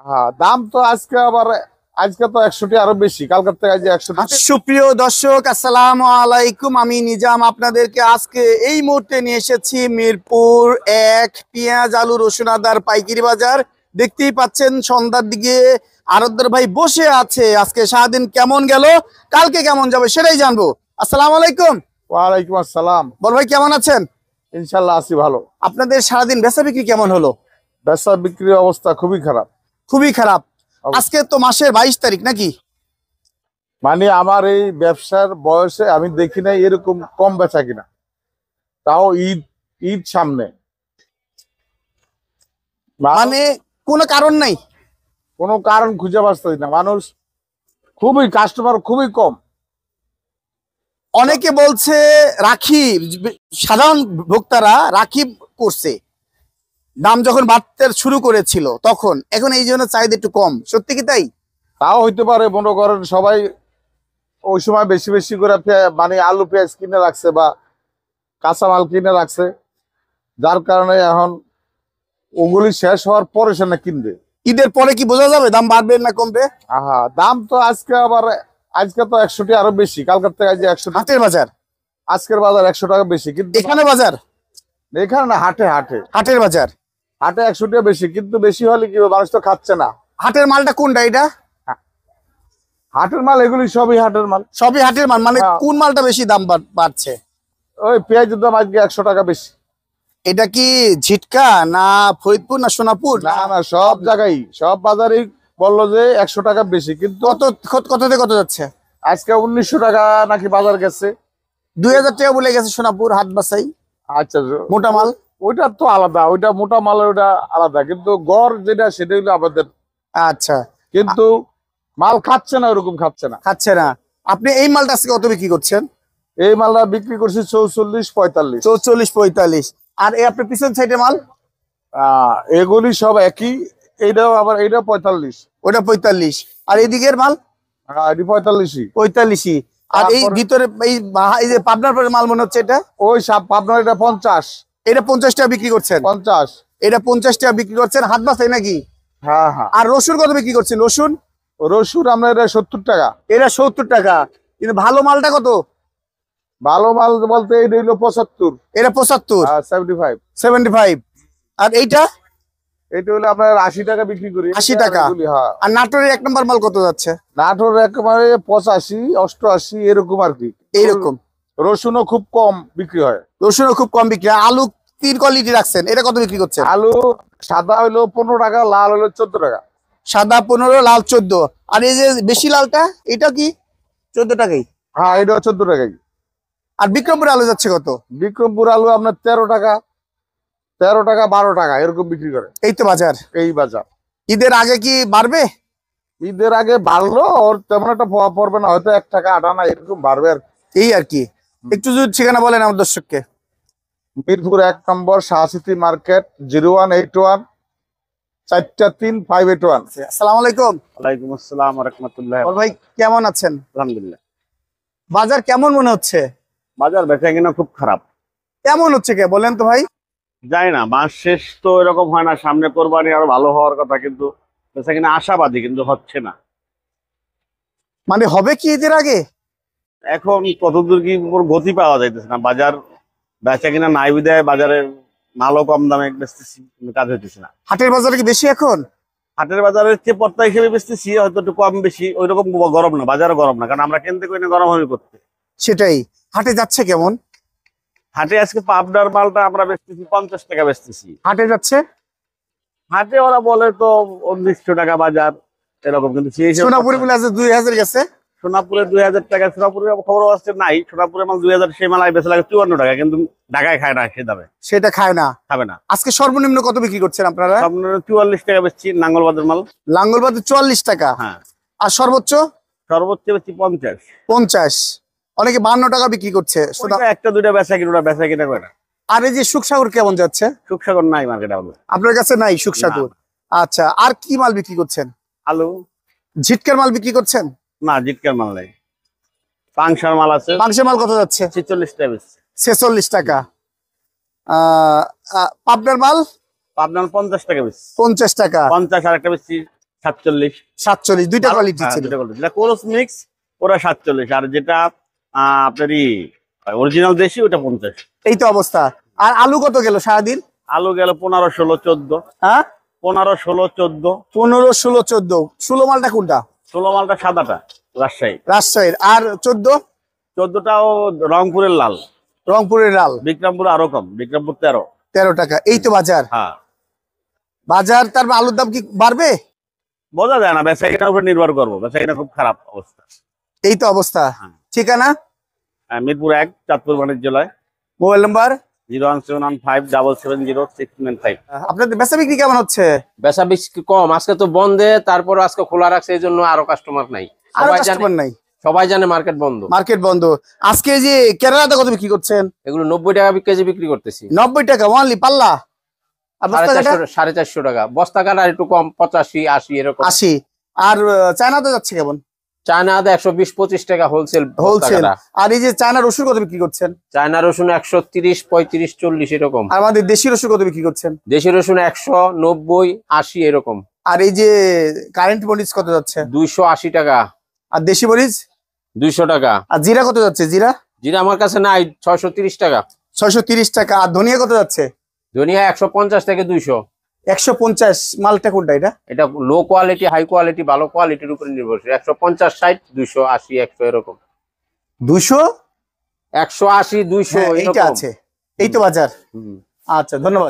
হ্যাঁ, দাম তো আজকে তো 100টি আরো বেশি, কালকের থেকে আজ 100টি। সুপ্রিয় দর্শক, আসসালামু আলাইকুম। আমি নিজাম আপনাদেরকে আজকে এই মুহূর্তে নিয়ে এসেছি মিরপুর 1 পেঁয়াজ আলু রসুন আদার পাইকারি বাজার। দেখতেই পাচ্ছেন সন্ধ্যার দিকে আরবদার ভাই বসে আছে। আজকে সারাদিন কেমন গেল, কালকে কেমন যাবে সেটাই জানবো। আসসালামু আলাইকুম। ওয়ালাইকুম আসসালাম। বল ভাই, কেমন আছেন? ইনশাল্লাহ আছি ভালো। আপনাদের সারাদিন বেচা বিক্রি কেমন হলো? বেচা বিক্রির অবস্থা খুবই খারাপ। খুবই খারাপ। আজকে তো মাসের 22 তারিখ নাকি? মানে আমার এই ব্যবসার বয়সে আমি দেখি নাই এরকম কম বেচা কিনা, তাও ঈদ ঈদ সামনে। মানে কোনো কারণ নাই? কোনো কারণ খুঁজে পাচ্ছি না। মানুষ কাস্টমার খুবই কম। অনেকে বলছে রাখি, সাধারণ ভোক্তারা রাখি করছে দাম যখন বাড়তে শুরু করেছিল তখন, এখন এই জন্য চাহিদা একটু কম। সত্যি কি তাই? তাও হইতে পারে, মনে করেন সবাই ওই সময় বেশি বেশি করে মানে আলু পেঁয়াজ কিনে রাখছে বা কাঁচামাল কিনে রাখছে, যার কারণে এখন ওগুলি শেষ হওয়ার পরে সে না কিনবে। ঈদের পরে কি বোঝা যাবে দাম বাড়বে না কমবে? দাম তো আজকে তো 100টি আরো বেশি, কালকের থেকে আজ 100। হাটের বাজার, আজকের বাজার 100 টাকা বেশি, কিন্তু এখানে বাজার, এখানে না, হাটে হাটের বাজার, হাটে 100 টাকা বেশি, কিন্তু বেশি হলে কি হবে, মানুষ তো খাচ্ছে না। হাটের মালটা কোনটা? এটা হাটের মাল, এগুলি সবই হাটের মাল। সবই হাটের মাল। মানে কোন মালটা বেশি দাম বাড়ছে? ওই পেঁয়াজের দাম আজকে 100 টাকা বেশি। এটা কি ঝিটকা না ফরিদপুর না সোনাপুর? না না, সব জায়গায় সব বাজারেই বললো যে 100 টাকা বেশি, কিন্তু কত থেকে কত যাচ্ছে? আজকে 1900 টাকা নাকি বাজার গেছে। 2000 টাকা বলে গেছে সোনাপুর হাট বাসাই। আচ্ছা, মোটা মাল ওইটা তো আলাদা, ওইটা মোটা মাল, ওইটা আলাদা, কিন্তু গড় যেটা সেটা হলো আমাদের। আচ্ছা, কিন্তু মাল খাচ্ছে না, ওরকম খাচ্ছে না। খাচ্ছে না। আপনি এই মালটা আজকে কত বিক্রি করছেন? এই মালটা বিক্রি করছি 44-45। 44-45। আর এই আপনার পিছন সাইডে মাল? এগুলি সব একই। এইটাও আবার, এইটা 45, ওটা 45। আর এদিকের মাল? এটি 45ই। 45ই। আর এই ভিতরে এই যে পাবনার মাল মনে হচ্ছে এটা? ওই সব পাবনার, এটা 50। এটা 50 টাকা বিক্রি করছেন? 50। এটা 50 টাকা বিক্রি করছেন হাট বাসাই নাকি? হ্যাঁ হ্যাঁ। আর রসুন কত বিক্রি করছেন? রসুন আমরা এটা 70 টাকা। এটা 70 টাকা। কিন্তু ভালো মালটা কত? ভালো মাল বলতে এটা হইলো 75। এটা 75। 75। আর এইটা? এটা হলো আপনার 80 টাকা বিক্রি করি। 80 টাকা। আর নাটোরের 1 নম্বর মাল কত যাচ্ছে? নাটোর একেবারে 85-88 এরকম আর কি। এইরকম। রসুনও খুব কম বিক্রি হয়। রসুনও খুব কম বিক্রি। আলু 3 কোয়ালিটি রাখছেন, এটা কত বিক্রি করছেন? আলু সাদা হইলো 15 টাকা, লাল হইলো 14 টাকা। সাদা 15, লাল 14। আর এই যে বেশি লালটা, এটা কি 14 টাকাই? হ্যাঁ, এটা 14 টাকাই। আর বিক্রমপুর আলু যাচ্ছে কত? বিক্রমপুর আলু আপনার 13 টাকা, 12 টাকা এরকম বিক্রি করে। এই তো বাজার, এই বাজার। ঈদের আগে কি বাড়বে? ঈদের আগে বাড়লো, ওর তেমন একটা প্রভাব পড়বে না, হয়তো 1 টাকা 8 আনা এরকম বাড়বে আর এই আর কি। একটু যদি ঠিকানা বলেন আমার দর্শককে। মিরপুর 1 নম্বর শাহসিটি মার্কেট, 0181 43581। আসসালামু আলাইকুম। ওয়ালাইকুম আসসালাম ওয়া রাহমাতুল্লাহ। ভাই কেমন আছেন? আলহামদুলিল্লাহ। বাজার কেমন মনে হচ্ছে? বাজার বেচা কিনা খুব খারাপ। কেমন হচ্ছে কে বলেন তো ভাই? জানি না, মাস শেষ তো এরকম হয় না, সামনে কোরবানি আরো ভালো হওয়ার কথা, কিন্তু বেচা কিনা আশাবাদী, কিন্তু হচ্ছে না। মানে হবে কি ঈদের আগে? এখন কতদূর কি গতি পাওয়া যাইতেছে না। বাজার বেচা কিনা নাই বিধায় বাজারে মালও কম দামে বেচতেছি, কিন্তু কাজ হইতেছে না। হাটের বাজারে কি বেশি এখন? হাটের বাজারের চেয়ে পর্তা হিসেবে বেচতেছি, হয়তো একটু কম বেশি, ওই রকম গরম না, বাজারে গরম না, কারণ আমরা কিনতে করি না, গরম হবে করতে। সেটাই। হাটে যাচ্ছে কেমন? হাটে আজকে পাবনার মালটা আমরা বেচতেছি 50 টাকা বেচতেছি। হাটে যাচ্ছে? হাটে ওরা বলে তো 1900 টাকা বাজার এরকম, কিন্তু সোনাপুরে বলে আছে 2000 গেছে। সোনাপুরে 2000 টাকা। সোনাপুরে খবর আসছে নাই, সোনাপুরে মাল 2000, সেই মাল বেচে লাগে 54 টাকা, কিন্তু ঢাকায় খায় না, সে দামে সেটা খায় না, খাবে না। আজকে সর্বনিম্ন কত বিক্রি করছেন আপনারা? 44 টাকা বেচছি নাঙ্গলবাদের মাল। লাঙ্গলবাদে 44 টাকা। হ্যাঁ। আর সর্বোচ্চ? সর্বোচ্চ বেচছি 50। 50। অনেকে 52 টাকা বিক্রি করছে। একটা দুইটা বেচা কিনা করে না। আর এই যে সুখসাগর কেমন যাচ্ছে? সুখসাগর নাই মার্কেটে আপনার কাছে নাই সুখসাগর? আচ্ছা, আর কি মাল বিক্রি করছেন? আলু। ঝিটকার মাল বিক্রি করছেন? না, জিটকার মাল নাই। পাংশার মাল আছে। পাংশার মাল কত যাচ্ছে? 46 টাকা বেচছি। 46 টাকা। পাবনার মাল? পাবনার 50 টাকা বেচছি। 50 টাকা। 50 আর একটা বেচছি 47। 47, দুইটা কোয়ালিটি ছিল। যেটা কোরস মিক্স ওরা 47, আর যেটা আপনারই অরিজিনাল দেশি ওটা 50। এই তো অবস্থা। আর আলু কত গেল সারাদিন? আলু গেল 15, 16, 14। হ্যাঁ, 15, 16, 14। 15, 16, 14। 16 মালটা কোনটা? 16 মালটা সাদাটা রাজশাহী। রাজশাহীর। আর 14? 14টাও রংপুরের লাল। রংপুরের লাল। বিক্রমপুর আরো কম, বিক্রমপুর 13। 13 টাকা। এই তো বাজার। হ্যাঁ, বাজার তার আলুর দাম কি বাড়বে? বোঝা যায় না, বেচাকেনার উপর নির্ভর করবো। বেচাকেনা খুব খারাপ অবস্থা। এই তো অবস্থা। হ্যাঁ। ঠিকানা? মিরপুর 1, চাঁদপুর বাণিজ্যালয়। Mobile number? 01715006695। আপনাদের বেচা বিক্রি কেমন হচ্ছে? বেচা বিক্রি কম, আজকে তো বন্ধে, তারপর আজকে খোলা রাখছে, এই জন্য আরো কাস্টমার নাই। আরো সবাই জানে, কাস্টমার নাই। সবাই জানে মার্কেট বন্ধ। মার্কেট বন্ধ। আজকে এই যে কেরালাতে কত বিক্রি করছেন? এগুলো 90 টাকা কেজি বিক্রি করতেছি। 90 টাকা ওনলি পাল্লা? আর বস্তা কাটা? 450 টাকা বস্তা কাটা, আর একটু কম 85, 80 এরকম। 80। আর চায়নাতে যাচ্ছে কেমন? চায়না 120-25 টাকা হোলসেল। হোলসেল। আর এই যে চায়না রসুন কত বিক্রি করছেন? চায়না রসুন 130, 35, 40 এরকম। আর আমাদের দেশি রসুন কত বিক্রি করছেন? দেশি রসুন 190, 80 এরকম। আর এই যে কারেন্ট মরিচ কত যাচ্ছে? 280 টাকা। আর দেশি মরিচ? 200 টাকা। আর জিরা কত যাচ্ছে? জিরা? যেটা আমার কাছে নাই, 630 টাকা। 630 টাকা। আর ধনিয়া কত যাচ্ছে? ধনিয়া 150 থেকে 200। 150। মালটা কোনটা এটা? এটা লো কোয়ালিটি, হাই কোয়ালিটি, ভালো কোয়ালিটির উপরে নির্ভরশীল। 150, 60, 280, 100 এরকম। 200? 180, 200 এইটা এরকম। আছে। এই তো বাজার। হুম। আচ্ছা, ধন্যবাদ।